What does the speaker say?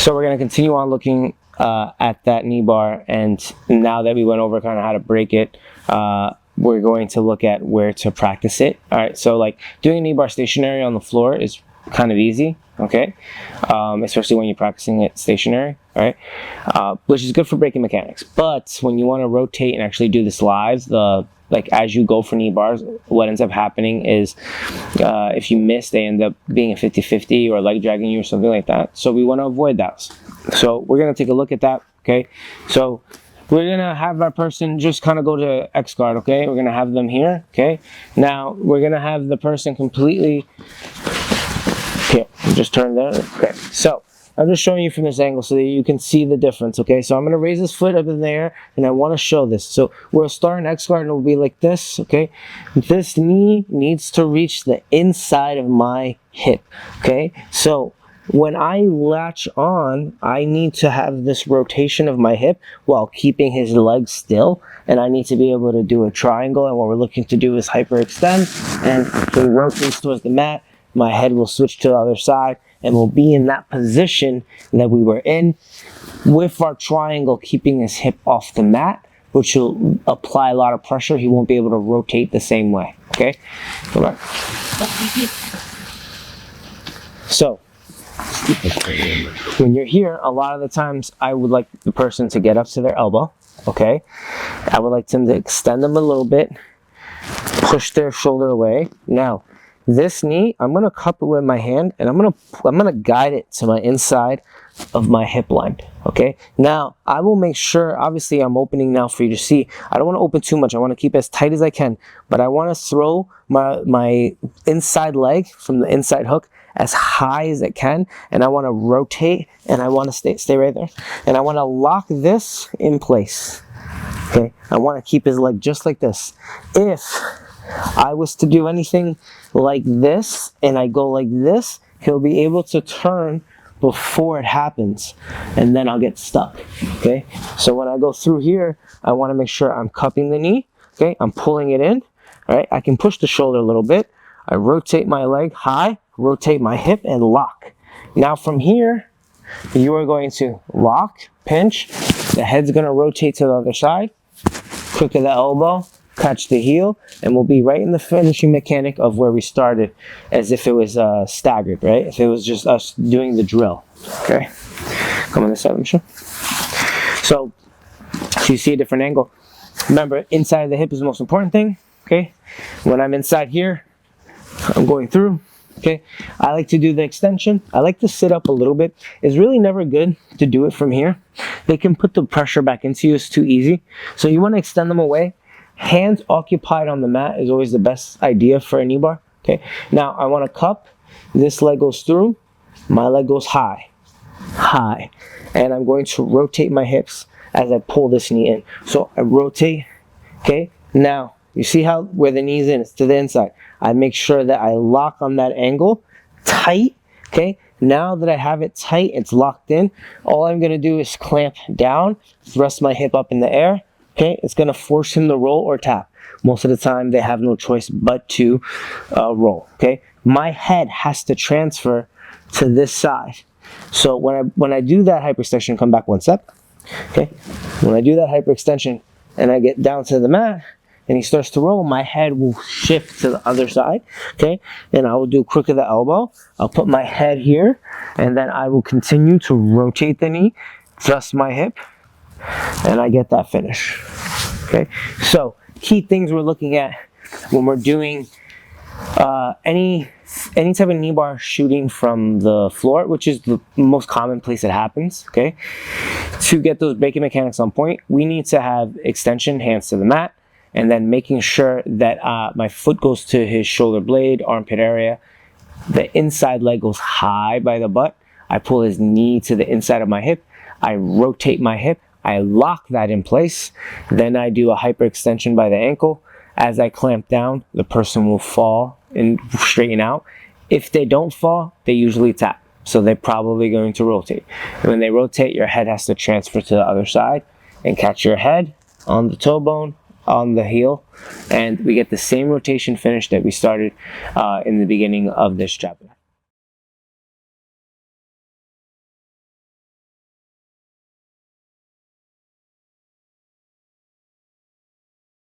So we're going to continue on looking at that knee bar, and now that we went over kind of how to break it, we're going to look at where to practice it. All right, so like doing a knee bar stationary on the floor is kind of easy, okay, especially when you're practicing it stationary, right, which is good for breaking mechanics. But when you want to rotate and actually do this live, like as you go for knee bars, what ends up happening is if you miss, they end up being a 50-50 or leg dragging you or something like that. So we want to avoid that. So we're going to take a look at that, okay? So we're going to have our person just kind of go to X guard, okay? We're going to have them here, okay? Now we're going to have the person completely here. Just turn there. Okay, so I'm just showing you from this angle so that you can see the difference, okay? So I'm going to raise this foot up in the air, and I want to show this. So we'll start in X guard, and it'll be like this, okay? This knee needs to reach the inside of my hip, okay? So when I latch on, I need to have this rotation of my hip while keeping his leg still, and I need to be able to do a triangle, and what we're looking to do is hyperextend, and when he rotates towards the mat, my head will switch to the other side, and we'll be in that position that we were in with our triangle, keeping his hip off the mat, which will apply a lot of pressure. He won't be able to rotate the same way, okay? Come on. So when you're here, a lot of the times I would like the person to get up to their elbow, okay? I would like them to extend them a little bit, push their shoulder away. Now, this knee, I'm going to cup it with my hand, and I'm going to guide it to my inside of my hip line, okay? Now, I will make sure, obviously I'm opening now for you to see. I don't want to open too much. I want to keep it as tight as I can, but I want to throw my inside leg from the inside hook as high as it can, and I want to rotate, and I want to stay right there, and I want to lock this in place, okay? I want to keep his leg just like this. If I was to do anything like this and I go like this, he'll be able to turn before it happens, and then I'll get stuck, okay? So when I go through here, I want to make sure I'm cupping the knee, okay? I'm pulling it in, all right? I can push the shoulder a little bit. I rotate my leg high, rotate my hip, and lock. Now from here, you are going to lock, pinch, the head's going to rotate to the other side, crook of the elbow, catch the heel, and we'll be right in the finishing mechanic of where we started, as if it was staggered, right? If it was just us doing the drill, okay? Come on this side, Michelle. So you see a different angle. Remember, inside of the hip is the most important thing, okay? When I'm inside here, I'm going through, okay? I like to do the extension. I like to sit up a little bit. It's really never good to do it from here. They can put the pressure back into you. It's too easy. So you want to extend them away. Hands occupied on the mat is always the best idea for a knee bar, okay? Now, I want to cup. This leg goes through. My leg goes high, high. And I'm going to rotate my hips as I pull this knee in. So I rotate, okay? Now, you see how where the knee's in, it's to the inside. I make sure that I lock on that angle, tight, okay? Now that I have it tight, it's locked in. All I'm going to do is clamp down, thrust my hip up in the air, okay? It's going to force him to roll or tap. Most of the time, they have no choice but to roll, okay? My head has to transfer to this side. So when I do that hyperextension, come back one step, okay? When I do that hyperextension and I get down to the mat and he starts to roll, my head will shift to the other side, okay? And I will do crook of the elbow. I'll put my head here, and then I will continue to rotate the knee, thrust my hip, and I get that finish, okay? So key things we're looking at when we're doing any type of knee bar shooting from the floor, which is the most common place it happens, okay? To get those breaking mechanics on point, we need to have extension, hands to the mat, and then making sure that my foot goes to his shoulder blade, armpit area. The inside leg goes high by the butt. I pull his knee to the inside of my hip. I rotate my hip. I lock that in place. Then I do a hyperextension by the ankle. As I clamp down, the person will fall and straighten out. If they don't fall, they usually tap. So they're probably going to rotate. And when they rotate, your head has to transfer to the other side and catch your head on the toe bone, on the heel, and we get the same rotation finish that we started in the beginning of this chapter.